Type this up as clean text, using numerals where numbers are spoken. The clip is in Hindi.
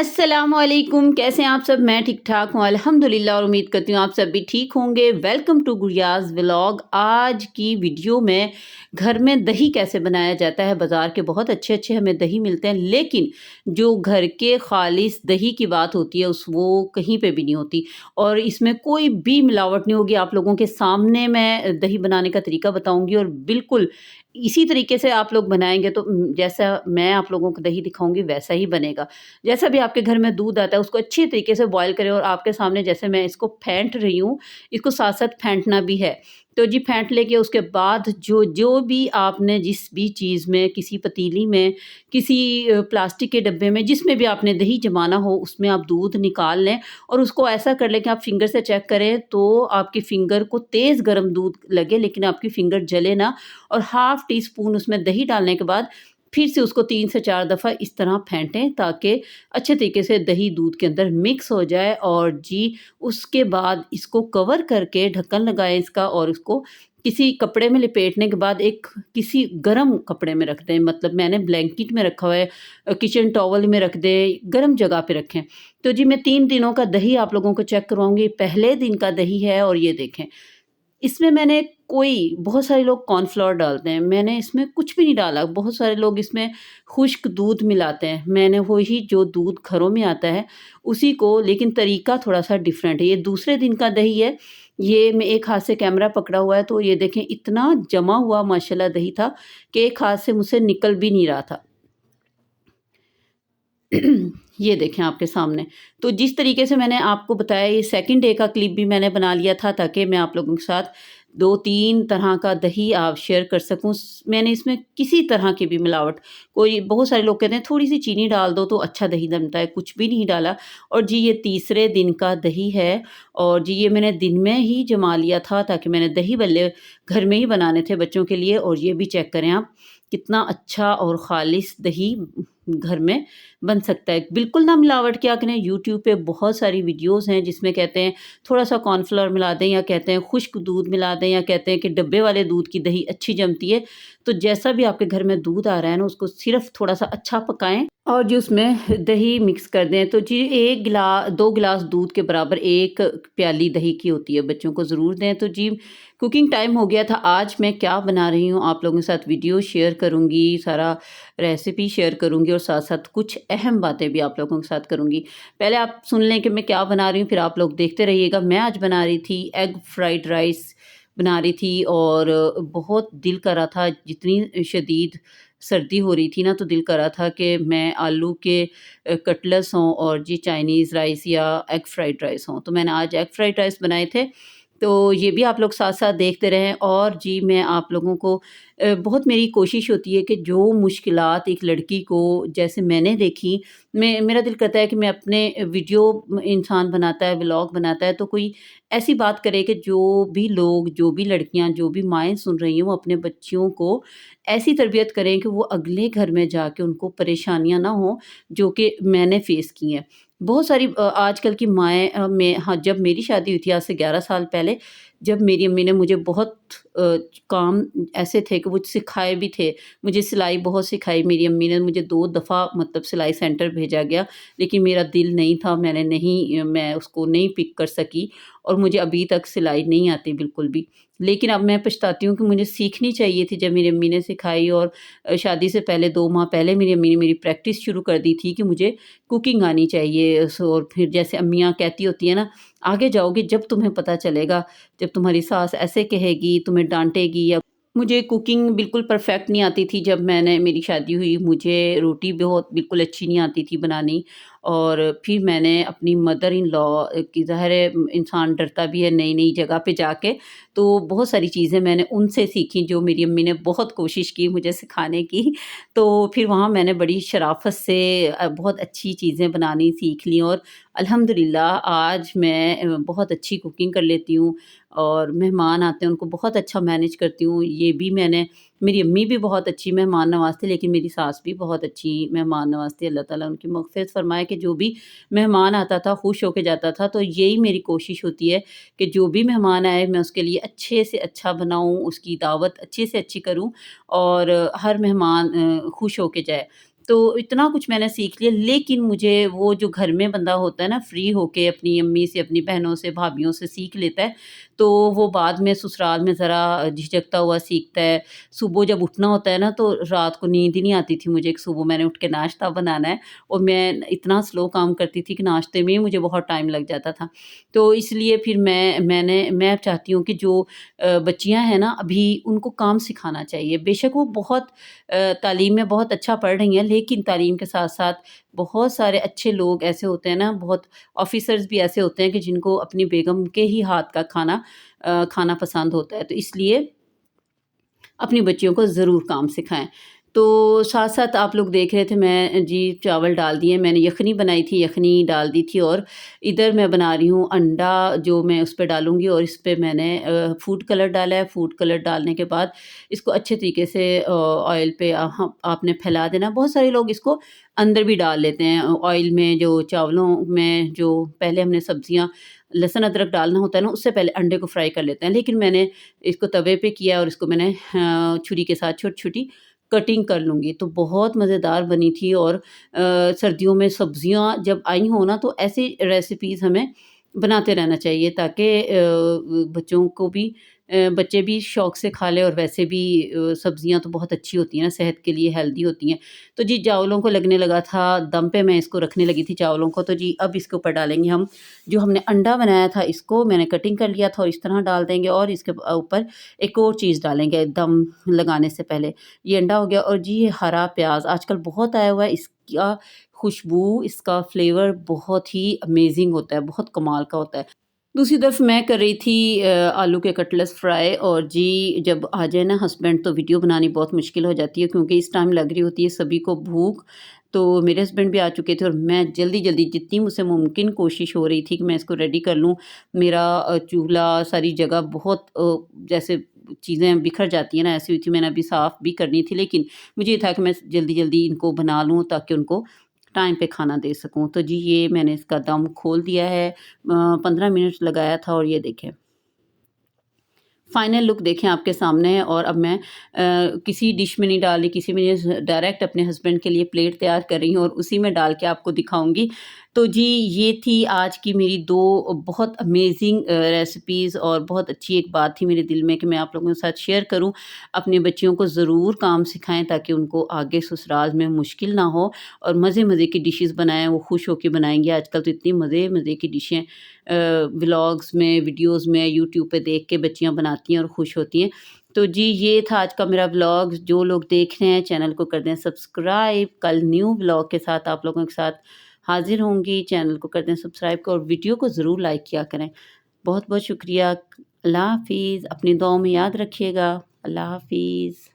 अस्सलामुअलैकुम, कैसे हैं आप सब। मैं ठीक ठाक हूँ अल्हम्दुलिल्लाह और उम्मीद करती हूँ आप सब भी ठीक होंगे। Welcome to Gudiya's vlog. आज की वीडियो में घर में दही कैसे बनाया जाता है। बाज़ार के बहुत अच्छे अच्छे हमें दही मिलते हैं, लेकिन जो घर के खालिस दही की बात होती है उस वो कहीं पे भी नहीं होती और इसमें कोई भी मिलावट नहीं होगी। आप लोगों के सामने मैं दही बनाने का तरीका बताऊँगी और बिल्कुल इसी तरीके से आप लोग बनाएँगे तो जैसा मैं आप लोगों को दही दिखाऊँगी वैसा ही बनेगा। जैसा भी आपके घर में दूध आता है उसको अच्छी तरीके से बॉयल करें और आपके सामने जैसे मैं इसको फेंट रही हूँ, इसको साथ-साथ फेंटना भी है। तो जी फेंट लेके उसके बाद जो जो भी आपने जिस भी चीज़ में, किसी पतीली में, किसी प्लास्टिक के डब्बे में, जिसमें भी आपने दही जमाना हो उसमें आप दूध निकाल लें और उसको ऐसा कर लें कि आप फिंगर से चेक करें तो आपकी फिंगर को तेज़ गरम दूध लगे लेकिन आपकी फिंगर जले ना, और हाफ़ टी स्पून उसमें दही डालने के बाद फिर से उसको 3 से 4 दफ़ा इस तरह फेंटें ताकि अच्छे तरीके से दही दूध के अंदर मिक्स हो जाए। और जी उसके बाद इसको कवर करके ढक्कन लगाएँ इसका और उसको किसी कपड़े में लपेटने के बाद एक किसी गर्म कपड़े में रख दें। मतलब मैंने ब्लैंकेट में रखा हुआ है, किचन टॉवल में रख दें, गर्म जगह पे रखें। तो जी मैं 3 दिनों का दही आप लोगों को चेक करवाऊँगी। पहले दिन का दही है और ये देखें, इसमें मैंने कोई बहुत सारे लोग कॉर्नफ्लोर डालते हैं, मैंने इसमें कुछ भी नहीं डाला। बहुत सारे लोग इसमें खुश्क दूध मिलाते हैं, मैंने वही जो दूध घरों में आता है उसी को, लेकिन तरीका थोड़ा-सा डिफरेंट है। ये दूसरे दिन का दही है, ये मैं एक हाथ से कैमरा पकड़ा हुआ है तो ये देखें इतना जमा हुआ माशाल्लाह दही था कि एक हाथ से मुझसे निकल भी नहीं रहा था। ये देखें आपके सामने। तो जिस तरीके से मैंने आपको बताया ये सेकंड डे का क्लिप भी मैंने बना लिया था ताकि मैं आप लोगों के साथ 2-3 तरह का दही आप शेयर कर सकूँ। मैंने इसमें किसी तरह की भी मिलावट, कोई बहुत सारे लोग कहते हैं थोड़ी-सी चीनी डाल दो तो अच्छा दही बनता है, कुछ भी नहीं डाला। और जी ये तीसरे दिन का दही है और जी ये मैंने दिन में ही जमा लिया था ताकि मैंने दही बल्ले घर में ही बनाने थे बच्चों के लिए। और ये भी चेक करें आप, कितना अच्छा और खालिस दही घर में बन सकता है। बिल्कुल ना मिलावट किया करें। यूट्यूब पे बहुत सारी वीडियोज़ हैं जिसमें कहते हैं थोड़ा-सा कॉर्नफ्लोर मिला दें, या कहते हैं खुश्क दूध मिला दें, या कहते हैं कि डब्बे वाले दूध की दही अच्छी जमती है। तो जैसा भी आपके घर में दूध आ रहा है ना उसको सिर्फ़ थोड़ा-सा अच्छा पकाएँ और जी उसमें दही मिक्स कर दें। तो जी 2 गिलास दूध के बराबर 1 प्याली दही की होती है, बच्चों को ज़रूर दें। तो जी कुकिंग टाइम हो गया था। आज मैं क्या बना रही हूँ आप लोगों के साथ वीडियो शेयर करूँगी, सारा रेसिपी शेयर करूँगी और साथ-साथ कुछ अहम बातें भी आप लोगों के साथ करूँगी। पहले आप सुन लें कि मैं क्या बना रही हूँ, फिर आप लोग देखते रहिएगा। मैं आज बना रही थी एग फ्राइड राइस बना रही थी और बहुत दिल कर रहा था, जितनी शदीद सर्दी हो रही थी ना तो दिल कर रहा था कि मैं आलू के कटलेट्स हों और जी चाइनीज़ राइस या एग फ्राइड राइस हों। तो मैंने आज एग फ्राइड राइस बनाए थे। तो ये भी आप लोग साथ-साथ देखते रहें। और जी मैं आप लोगों को बहुत मेरी कोशिश होती है कि जो मुश्किलात एक लड़की को जैसे मैंने देखी, मेरा दिल करता है कि मैं अपने वीडियो इंसान बनाता है, व्लॉग बनाता है तो कोई ऐसी बात करे कि जो भी लोग, जो भी लड़कियाँ, जो भी माएँ सुन रही हैं वो अपने बच्चियों को ऐसी तरबियत करें कि वो अगले घर में जाके उनको परेशानियाँ ना हों, जो कि मैंने फ़ेस की हैं। बहुत सारी आजकल की माएँ में हाँ, जब मेरी शादी हुई थी आज से 11 साल पहले, जब मेरी अम्मी ने मुझे बहुत काम ऐसे थे कि वो सिखाए भी थे। मुझे सिलाई बहुत सिखाई मेरी अम्मी ने, मुझे 2 दफ़ा मतलब सिलाई सेंटर भेजा गया, लेकिन मेरा दिल नहीं था, मैं उसको नहीं पिक कर सकी और मुझे अभी तक सिलाई नहीं आती बिल्कुल भी। लेकिन अब मैं पछताती हूँ कि मुझे सीखनी चाहिए थी जब मेरी अम्मी ने सिखाई। और शादी से पहले 2 माह पहले मेरी अम्मी ने मेरी प्रैक्टिस शुरू कर दी थी कि मुझे कुकिंग आनी चाहिए। और फिर जैसे अम्मियाँ कहती होती हैं ना, आगे जाओगे जब तुम्हें पता चलेगा, जब तुम्हारी सास ऐसे कहेगी, तुम्हें डाँटेगी। या मुझे कुकिंग बिल्कुल परफ़ेक्ट नहीं आती थी जब मेरी शादी हुई, मुझे रोटी बहुत बिल्कुल अच्छी नहीं आती थी बनानी। और फिर मैंने अपनी मदर इन लॉ की, ज़ाहिर है इंसान डरता भी है नई-नई जगह पे जाके, तो बहुत सारी चीज़ें मैंने उनसे सीखी जो मेरी अम्मी ने बहुत कोशिश की मुझे सिखाने की। तो फिर वहाँ मैंने बड़ी शराफ़त से बहुत अच्छी चीज़ें बनानी सीख लीं और अल्हम्दुलिल्लाह आज मैं बहुत अच्छी कुकिंग कर लेती हूँ और मेहमान आते हैं उनको बहुत अच्छा मैनेज करती हूँ। ये भी मैंने, मेरी अम्मी भी बहुत अच्छी मेहमान नवाज़ थी, लेकिन मेरी सास भी बहुत अच्छी मेहमान नवाज़ थी। अल्लाह ताला उनकी मग़फ़िरत फ़रमाए कि जो भी मेहमान आता था खुश होके जाता था। तो यही मेरी कोशिश होती है कि जो भी मेहमान आए मैं उसके लिए अच्छे से अच्छा बनाऊँ, उसकी दावत अच्छे से अच्छी करूँ और हर मेहमान खुश होके जाए। तो इतना कुछ मैंने सीख लिया, लेकिन मुझे वो जो घर में बंदा होता है ना, फ्री होके अपनी अम्मी से, अपनी बहनों से, भाभीयों से सीख लेता है, तो वो बाद में ससुराल में ज़रा झिझकता हुआ सीखता है। सुबह जब उठना होता है ना, तो रात को नींद ही नहीं आती थी मुझे कि सुबह मैंने उठ के नाश्ता बनाना है, और मैं इतना स्लो काम करती थी कि नाश्ते में ही मुझे बहुत टाइम लग जाता था। तो इसलिए फिर मैं चाहती हूँ कि जो बच्चियाँ हैं ना अभी, उनको काम सिखाना चाहिए। बेशक वो बहुत तालीम में बहुत अच्छा पढ़ रही हैं, लेकिन तालीम के साथ-साथ बहुत सारे अच्छे लोग ऐसे होते हैं ना, बहुत ऑफ़िसर्स भी ऐसे होते हैं कि जिनको अपनी बेगम के ही हाथ का खाना खाना पसंद होता है। तो इसलिए अपनी बच्चियों को ज़रूर काम सिखाएँ। तो साथ-साथ आप लोग देख रहे थे, मैं जी चावल डाल दिए, मैंने यख़नी बनाई थी, यख़नी डाल दी थी, और इधर मैं बना रही हूँ अंडा, जो मैं उस पे डालूँगी, और इस पे मैंने फूड कलर डाला है। फूड कलर डालने के बाद इसको अच्छे तरीके से ऑयल पे आपने फैला देना। बहुत सारे लोग इसको अंदर भी डाल लेते हैं ऑयल में, जो चावलों में जो पहले हमने सब्ज़ियाँ लहसुन अदरक डालना होता है ना, उससे पहले अंडे को फ्राई कर लेते हैं। लेकिन मैंने इसको तवे पे किया, और इसको मैंने छुरी के साथ छोटी-छोटी कटिंग कर लूँगी। तो बहुत मज़ेदार बनी थी, और सर्दियों में सब्जियाँ जब आई हों ना, तो ऐसी रेसिपीज़ हमें बनाते रहना चाहिए, ताकि बच्चों को भी बच्चे भी शौक से खा लें, और वैसे भी सब्जियाँ तो बहुत अच्छी होती हैं ना, सेहत के लिए हेल्दी होती हैं। तो जी चावलों को लगने लगा था दम पे, मैं इसको रखने लगी थी चावलों को। तो जी अब इसके ऊपर डालेंगे हम जो हमने अंडा बनाया था, इसको मैंने कटिंग कर लिया था, और इस तरह डाल देंगे, और इसके ऊपर एक और चीज़ डालेंगे दम लगाने से पहले। ये अंडा हो गया, और जी ये हरा प्याज़ आजकल बहुत आया हुआ है, इसका खुशबू, इसका फ्लेवर बहुत ही अमेज़िंग होता है, बहुत कमाल का होता है। दूसरी तरफ मैं कर रही थी आलू के कटलेट्स फ्राई, और जी जब आ जाए ना हस्बैंड, तो वीडियो बनानी बहुत मुश्किल हो जाती है, क्योंकि इस टाइम लग रही होती है सभी को भूख। तो मेरे हस्बैंड भी आ चुके थे, और मैं जल्दी-जल्दी जितनी मुझसे मुमकिन कोशिश हो रही थी कि मैं इसको रेडी कर लूँ। मेरा चूल्हा, सारी जगह बहुत जैसे चीज़ें बिखर जाती हैं ना, ऐसी हुई थी। मैंने अभी साफ़ भी करनी थी, लेकिन मुझे ये था कि मैं जल्दी-जल्दी इनको बना लूँ, ताकि उनको टाइम पे खाना दे सकूँ। तो जी ये मैंने इसका दम खोल दिया है। 15 मिनट लगाया था, और ये देखें फाइनल लुक देखें आपके सामने है। और अब मैं किसी डिश में नहीं डाल रही, किसी में नहीं, डायरेक्ट अपने हस्बैंड के लिए प्लेट तैयार कर रही हूँ, और उसी में डाल के आपको दिखाऊँगी। तो जी ये थी आज की मेरी 2 बहुत अमेज़िंग रेसिपीज़, और बहुत अच्छी एक बात थी मेरे दिल में कि मैं आप लोगों के साथ शेयर करूँ। अपनी बच्चियों को ज़रूर काम सिखाएँ, ताकि उनको आगे ससुराल में मुश्किल ना हो, और मज़े-मज़े की डिशेज़ बनाएँ, वो खुश होके बनाएँगी। आजकल तो इतनी मज़े-मज़े की डिशें व्लॉग्स में, वीडियोज़ में, यूट्यूब पे देख के बच्चियाँ बनाती हैं और खुश होती हैं। तो जी ये था आज का मेरा व्लॉग। जो लोग देख रहे हैं चैनल को कर दें सब्सक्राइब। कल न्यू व्लॉग के साथ आप लोगों के साथ हाज़िर होंगी। चैनल को कर दें सब्सक्राइब और वीडियो को ज़रूर लाइक किया करें। बहुत-बहुत शुक्रिया। अल्लाह हाफ़िज़। अपनी दुआओं में याद रखिएगा। अल्लाह हाफ़िज़।